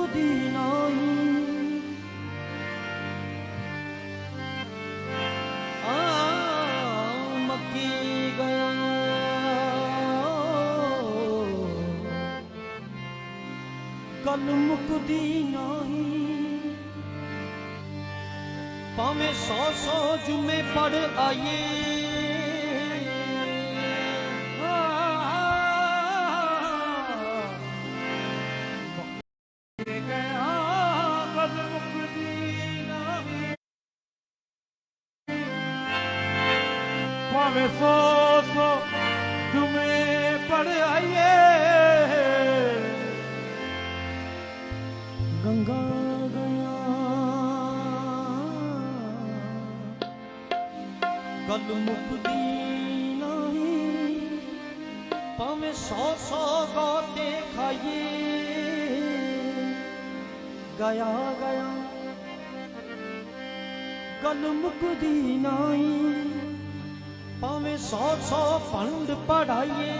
मुकदी नहीं मक्की गया गल मुकदी नहीं भावें 100 जुमे पढ़ आइए भावें 100 जुमे पढ़ आइए गंगा गया गल मुकदी नहीं भावें 100 गाते खाइए गया गया गल मुकदी नहीं भावें 100 पंड पढ़ाइए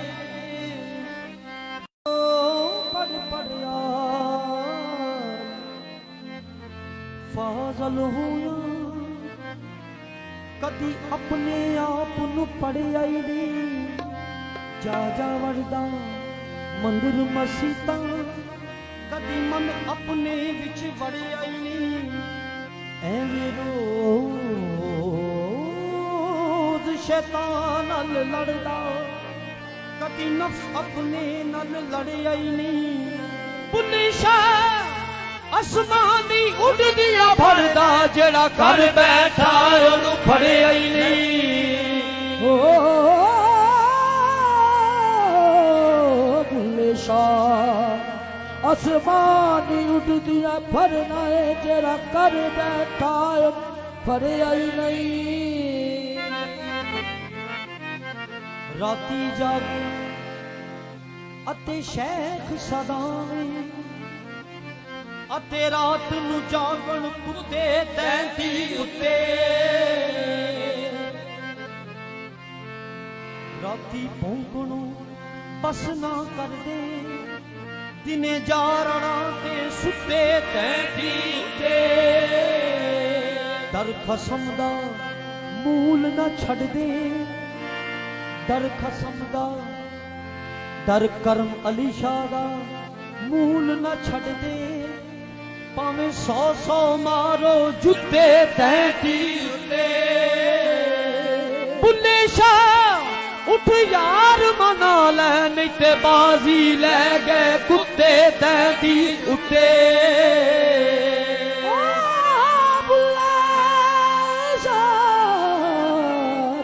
पढ़ पढ़िया फाजल होया कदी अपने आप नू पढ़िया ही नहीं जा वरदा मंदिर मसीता कदी मन अपने विच वड़िया ही नहीं एवें रोज शैतान नाल लड़दा कदी नफ्स अपने नाल लड़िया ही नहीं पुन्नी शाह आसमानी उड़दिया फड़दा जेड़ा घर बैठा ओनू फड़िया ही नहीं पुन्नी शाह आसमानी उड़दिया फड़ना है जेड़ा घर बैठा फड़िया ही नहीं राती जागे अते शेख सदावें अते रात नू जागण कुत्ते तैंती उत्ते राती भौंकणों बस ना कर दे दिने जारना ते सुते तैंती उत्ते दर खसम दा मूल ना छड़ दे दर खसम दा दर करम अली शाह दा मूल न छड़ दे भावें 100 मारो जुत्ते तैंती उत्ते बुल्ले शाह उठ यार मना ले नहीं ते बाजी ले गए कुत्ते तैंती उत्ते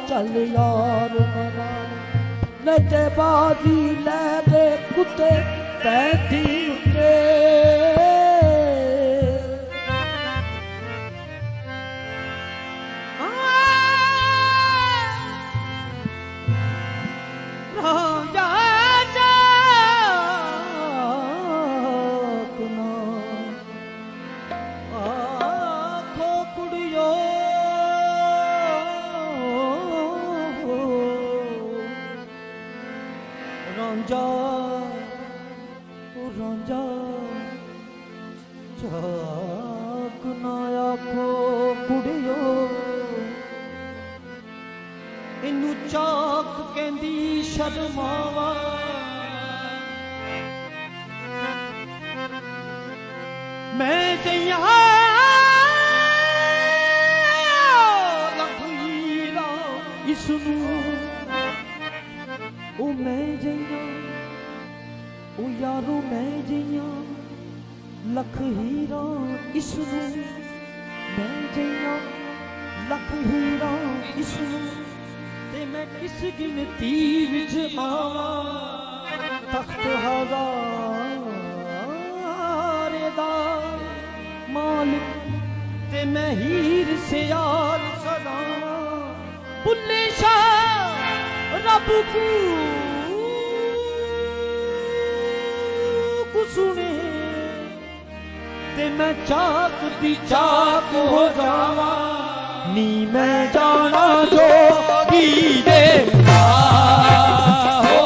चल यार मना नचे बाजी ले गए कुत्ते तैंती उत्ते रांझा चाक ना आखो कुड़ियो इनू चाक कहंदी शर्मावा मैं जइया लख हीरा इसनू ओ मैं जइया ओ यारो मैं जइया लख हीरा इसनू मैं जइया लख हीरा इसनू ते मैं किस गिनती विच आवा तख्त हज़ारे दा मालिक ते मैं हीर से यार सजावा बुल्ले शाह रब को सुने ते मैं चाक दी चाक हो जावा नी मैं जाना जोगी दे हो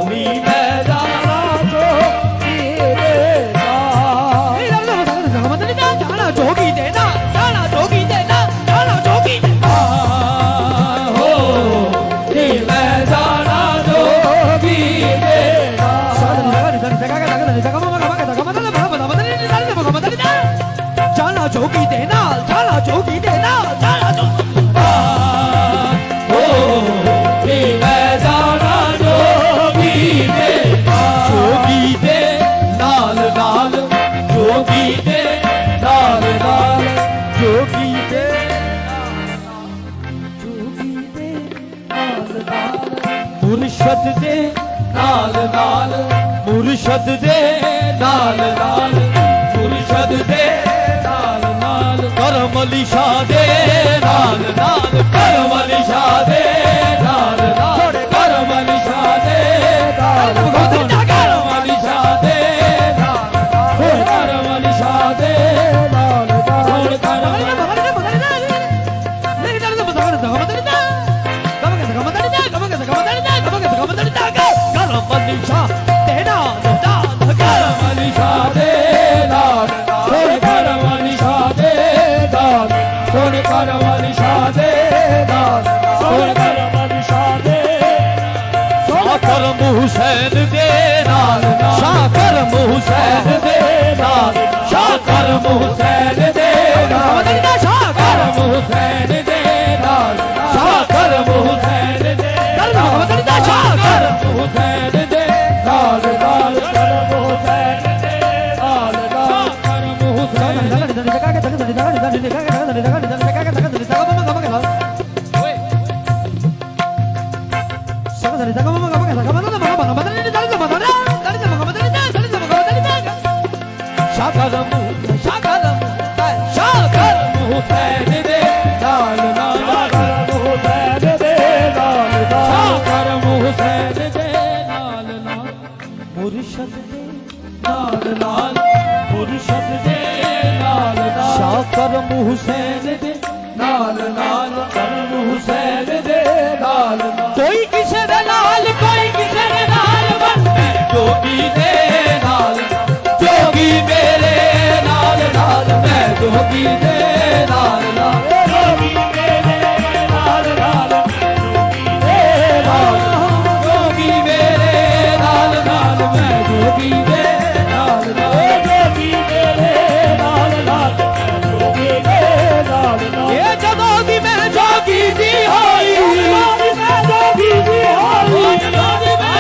नी मैं जाना जोगी दे जाना जोगी दे नाल, जाना जोगी दे नाल, जाना जोगी हो मैं जाना जोगी दे जोगी दे नाल नाल जोगी दे नाल नाल जोगी दे जोगी दे नाल नाल मुर्शद दे नाल नाल मुर्शद दे नाल नाल मुर्शद दे नाल नाल करम अली शाह दे नाल नाल करम अली शाह दे नाल नाल करम अली शाह दे नाल नाल करम अली शाह दे नाल नाल करम अली शाह दे नाल नाल करम करम अली शाह दे नाल नाल करम अली शाह दे नाल नाल करम अली शाह दे नाल सोन करम अली शाह दे नाल सोन करम अली शाह दे शाह करम हुसैन दे नाल शाह करम हुसैन दे नाल शाह करम हुसैन दे नाल शाह करम हुसैन दे नाल शाह करम हुसैन दे नाल शाह करम हुसैन दे नाल नाल करम हुसैन दे नाल नाल करम हुसैन शाह करम हुसैन दे नाल नाल करम हुसैन दे नाल शाह करम हुसैन दे नाल नाल मुर्शद दे नाल नाल मुर्शद दे नाल नाल शाह करम हुसैन दे नाल नाल करम हुसैन दे नाल नाल कोई किसे दे नाल कोई किसे दे नाल बनते जोगी दे नाल जोगी मेरे नाल नाल मैं जोगी दे नाल नाल जोगी मेरे नाल नाल जोगी दे नाल जोगी मेरे नाल नाल मैं जोगी दे नाल नाल जोगी मेरे नाल नाल जोगी दे नाल नाल ये जदों दी मैं जोगी दी होई जोगी दी होई जोगी मैं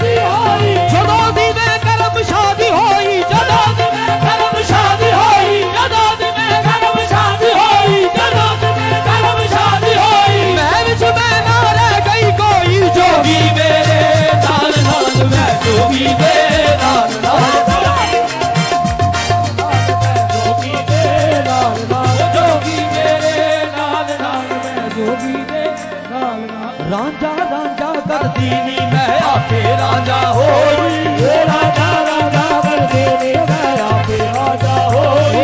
जदों दी मैं करम शादी होई जदों दी मैं करम शादी होई जदों दी मैं करम शादी होई जदों दी मैं करम शादी होई मैं विच मैं ना रह गई कोई जोगी मेरे नाल नाल मैं जोगी दे नाल नाल जोगी दे नाल नाल जोगी मेरे नाल नाल मैं जोगी दे नाल नाल रांझा रांझा कर दीनी मैं आपे राजा होई राजा राजा कर देने मैं आपे राजा होई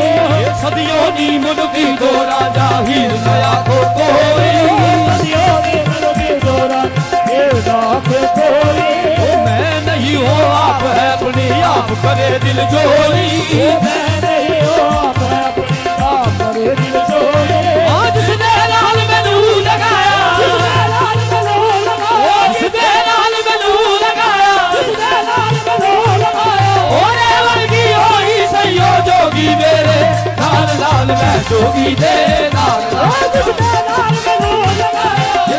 सदियों नी मुल्की दो राजा हीर नया को कोई सदियों नी मुल्की दो राजा हीर नया को कोई मैं नहीं हो आप है अपने आप करे दिल जोरी मैं नहीं हो आप है अपने आप करे दिल जोरी आज जिसने लाल मैनू लगाया जिसने लाल मैनू लगाया जिसने लाल मैनू लगाया जिसने लाल मैनू लगाया ओरे वर्गी होई सैयो जोगी मेरे नाल नाल मैं जोगी दे नाल नाल जिसने लाल मैनू लगाया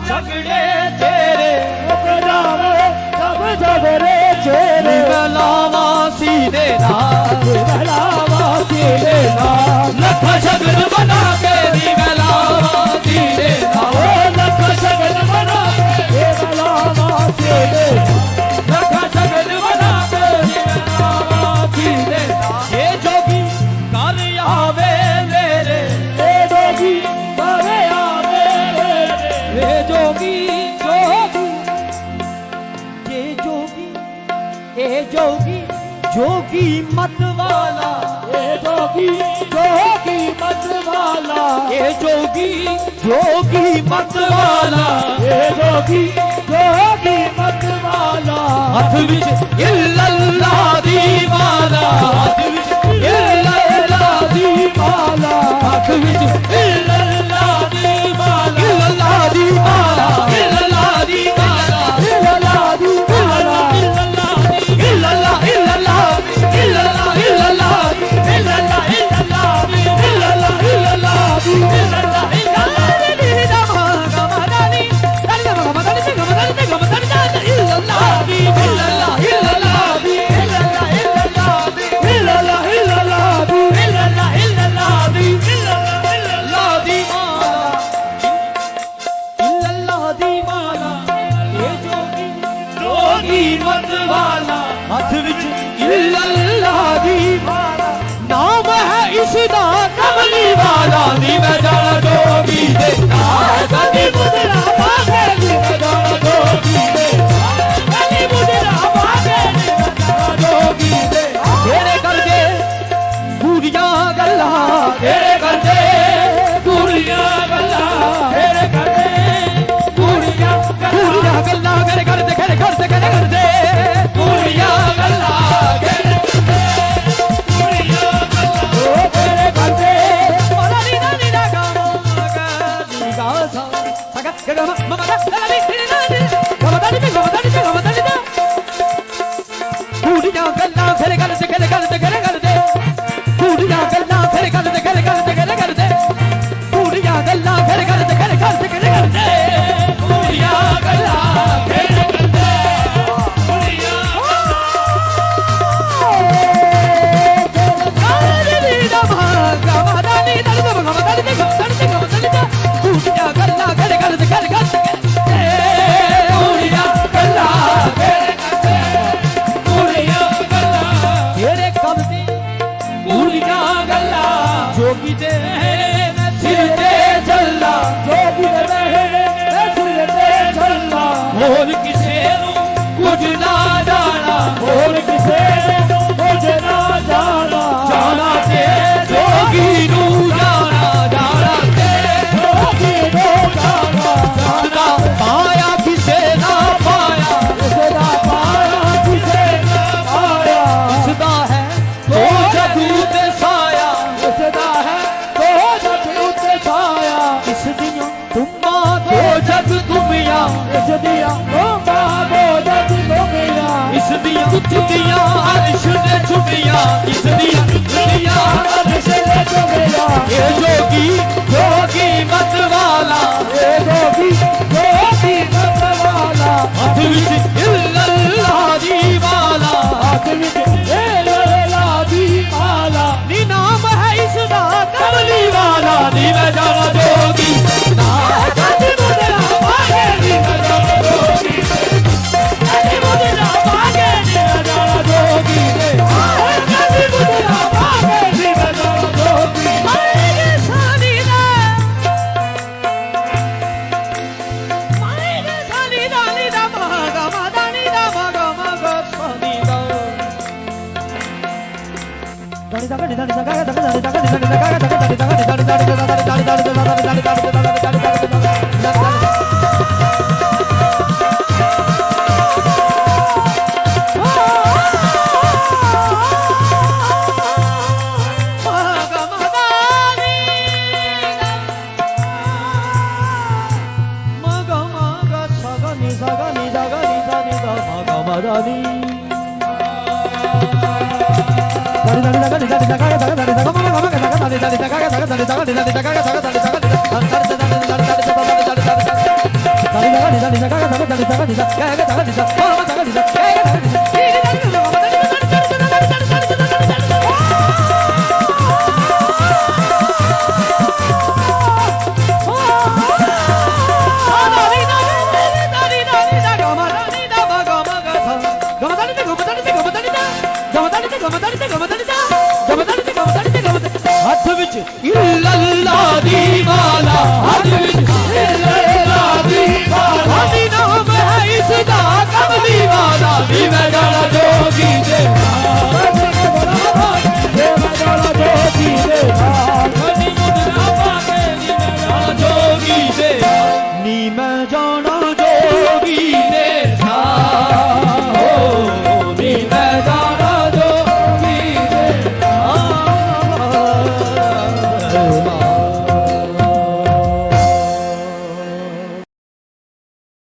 ਝਗੜੇ ਤੇਰੇ ਮੁੱਕ ਜਾਵੇ ਸਭ ਝਗੜੇ ਤੇਰੇ ਮੈਂ ਲਾਵਾਂ ਸੀਨੇ ਨਾਲ ਮੈਂ ਲਾਵਾਂ ਸੀਨੇ ਨਾਲ ਲੱਖਾਂ ਸ਼ਗਨ ਬਣਾ ਕੇ ਨੀ ਮੈਂ ਲਾਵਾਂ ਸੀਨੇ ਨਾਲ ਓ ਲੱਖਾਂ ਸ਼ਗਨ ਬਣਾ ਕੇ ਮੈਂ ਲਾਵਾਂ ਸੀਨੇ ਲੱਖਾਂ ਸ਼ਗਨ ਬਣਾ ਕੇ ਨੀ ਮੈਂ ਲਾਵਾਂ ਸੀਨੇ ਨਾਲ ਇਹ ਜੋਗੀ ਕਰ ਆਵੇ ਮੇਰੇ ਇਹ ਜੋਗੀ ਕਰੇ ਆਵੇ ਇਹ ਜੋਗੀ ਇਹ ਜੋਗੀ ਇਹ ਜੋਗੀ ਜੋਗੀ ਮਤ ਵਾਲਾ ਇਹ ਜੋਗੀ ਮਤ ਵਾਲਾ ਇਹ ਜੋਗੀ ਜੋਗੀ ਮਤ ਵਾਲਾ ਇਹ ਜੋਗੀ ਮਤ ਵਾਲਾ ਹੱਥ ਵਿੱਚ ਇਲੱਲਾ ਦੀ ਮਾਲਾ ਹੱਥ ਵਿੱਚ ਇਲੱਲਾ ਦੀ ਵਾਲਾ ਹੱਥ ਵਿੱਚ ਇਲੱਲਾ ਦੀ ਮਾਲਾ ਇਲੱਲਾ ਦੀ ਮਾਲਾ ਇਲੱਲਾ ਦੀ ਮਾਲਾ ਇਲੱਲਾ ਦੀ ਵਾਲਾ ਇਲੱਲਾ ਇਲੱਲਾ ਇਲੱਲਾ ਇਲੱਲਾ ਇਲੱਲਾ ਇਲੱਲਾ ਇਲੱਲਾ ਇਲੱਲਾ ਦੀ ਇਲੱਲਾ ਇਲੱਲਾ ਦੀ ਦਾ ਮਾਗਾ ਮਾਦਾਨੀ ਦਾਨੀ ਦਾ ਮਾਗਾ ਮਾਦਾਨੀ ਤੇ ਗਮਦਾਨੀ ਤੇ ਗਮਦਾਨੀ ਦਾ ਇਲੱਲਾ ਦੀ ਇਲੱਲਾ ਇਲੱਲਾ ਦੀ ਇਲੱਲਾ ਇਲੱਲਾ ਦੀ ਇਲੱਲਾ ਇਲੱਲਾ ਦੀ ਇਲੱਲਾ ਇਲੱਲਾ ਦੀ ਇਲੱਲਾ ਇਲੱਲਾ ਦੀ ਮਾਲਾ ਇਲੱਲਾ ਦੀ ਮਾਲਾ ਇਹ ਜੋਗੀ ਜੋਗੀ ਮਤ ਵਾਲਾ ਹੱਥ ਵਿੱਚ ਇਲੱਲਾ ਦੀ ਮਾਲਾ ਨਾਮ ਹੈ ਇਸ ਦਾ ਕਮਲੀ ਵਾਲਾ ਨੀ ਮੈਂ ਜਾਣਾ ਜੋਗੀ ਦੇ ਨਾਲ ਕਦੀ ਬੁਝਣਾ ਪਾਗੇ ਨੀ ਮੈਂ ਜਾਣਾ ਜੋਗੀ ਦੇ ਨਾਲ ਕਦੀ ਬੁਝਣਾ ਪਾਗੇ ਨੀ ਮੈਂ ਜਾਣਾ ਜੋਗੀ ਦੇ ਤੇਰੇ ਕਰਕੇ ਪੂਰੀਆਂ ਗੱਲਾਂ ਤੇਰੇ ਕਰਕੇ ਪੂਰੀਆਂ ਗੱਲਾਂ ਤੇਰੇ ਕਰਕੇ ਪੂਰੀਆਂ ਗੱਲਾਂ ਕਰ ਕਰਦੇ ਕਰ ਕਰਦੇ ਕਰ ਕਰਦੇ ਪੂਰੀਆਂ ਗੱਲਾਂ ਕਰ ਉਹ ਤੇਰੇ ਕਰਦੇ ਪੂਰੀਆਂ ਗੱਲਾਂ ਫਿਰ ਕਰਦੇ ਕਰ ਕਰਦੇ ਕਰ ਕਰਦੇ ਪੂਰੀਆਂ ਗੱਲਾਂ ਫਿਰ ਕਰਦੇ ਕਰ ਕਰਦੇ ਕਰ ਕਰਦੇ ਪੂਰੀਆਂ ਗੱਲਾਂ ਫਿਰ ਕਰਦੇ ਕਰ ਕਰਦੇ ਕਰ ਕਰਦੇ ਪੂਰੀਆਂ ਗੱਲਾਂ ਫਿਰ ਕਰਦੇ ਪੂਰੀਆਂ ਕਾਲੀ ਦਾ ਭਾਗਾ ਮਾਦਾਨੀ ਦਾ ਦਾ ਮਾਦਾਨੀ ਦੇ ਗਮਦਾਨੀ ਤੇ ਗਮਦਾਨੀ ਦਾ ਪੂਰੀਆਂ ਗੱਲਾਂ ਕਰ ਕਰਦੇ ਕਰ ਕਰਦੇ ਪੂਰੀਆਂ ਗੱਲਾਂ ਫਿਰ ਕਰਦੇ ਪੂਰੀਆਂ ਗੱਲਾਂ ਤੇਰੇ ਕਬਜ਼ੇ ਪੂਰੀਆਂ ਗੱਲਾਂ ਜੋਗੀ ਦੇ ਸਿਰ ਤੇ ਚੱਲਾ ਜੋਗੀ ਦੇ ਰਹੇ ਸਿਰ ਤੇ ਚੱਲਾ ਹੋਰ ਕਿਸੇ ਨੂੰ ਕੁਝ ਨਾ ਜਾਣਾ ਹੋਰ ਕਿਸੇ ਨੂੰ ਕੁਝ ਨਾ ਜਾਣਾ ਜਾਣਾ ਤੇ ਜੋਗੀ ਨੂੰ ਜਾਣਾ ਜਾਣਾ ਤੇ ਜੋਗੀ ਨੂੰ ਜਾਣਾ ਜਾਣਾ ਪਾਇਆ ਕਿਸੇ ਨਾ ਪਾਇਆ ਕਿਸੇ ਦਾ ਪਾਇਆ ਕਿਸੇ ਦਾ ਪਾਇਆ ਇਸਦਾ ਹੈ ਦੋ ਜਦੂ ਤੇ ਸਾਇਆ ਕਿਸੇ ਦਾ ਹੈ ਦੋ ਜੱਟ ਉੱਤੇ ਛਾਇਆ ਇਸ ਦੀਆਂ ਤੁਮਾਂ ਦੋ ਜਗ ਤੁਮਿਆ ਇਸ ਦੀਆਂ ਤੁਮਾਂ ਦੋ ਜੱਟ ਤੁਮੀਆਂ ਇਸ ਦੀਆਂ ਛੁੱਟੀਆਂ ਅਰਸ਼ ਦੇ ਛੁੱਟੀਆਂ ਇਸ ਦੀਆਂ ਛੁੱਟੀਆਂ ਅਰਸ਼ ਦੇ ਤੁਮੀਆਂ ਇਹ ਜੋਗੀ ਮਤ ਵਾਲਾ ਇਹ ਜੋਗੀ ਮਤ ਵਾਲਾ ਹੱਥ ਵਿੱਚ ਇਲੱਲਾ ਦੀ ਮਾਲਾ ਹੱਥ ਵਿੱਚ ਇਹ ਲੱਲਾ ਦੀ ਮਾਲਾ ਨੀ ਨਾਮ ਹੈ ਇਸ ਦਾ ਕਮਲੀ ਵਾਲਾ ਨੀ ਮੈਂ ਜਾਣਾ ਜੋਗੀ ਨਾ ਕਦੀ ਬੁਝਣਾ ਪਾਗੇ ਨੀ ਮੈਂ ਜਾਣਾ ਜੋਗੀ ਕਦੀ ਬੁਝਣਾ ਪਾਗੇ ਨੀ ਮੈਂ ਜਾਣਾ ਜੋਗੀ ਕਦੀ ਬੁਝਣਾ ਪਾਗੇ ਨੀ ਮੈਂ ਜਾਣਾ ਜੋਗੀ ਮਾਇਨੇ ਸਾਨੀ ਦਾ ਨੀ ਦਾ ਮਾਗਾ ਮਾਦਾ ਨੀ ਦਾ ਮਾਗਾ ਮਾਗਾ ਸਾਨੀ ਦਾ Gama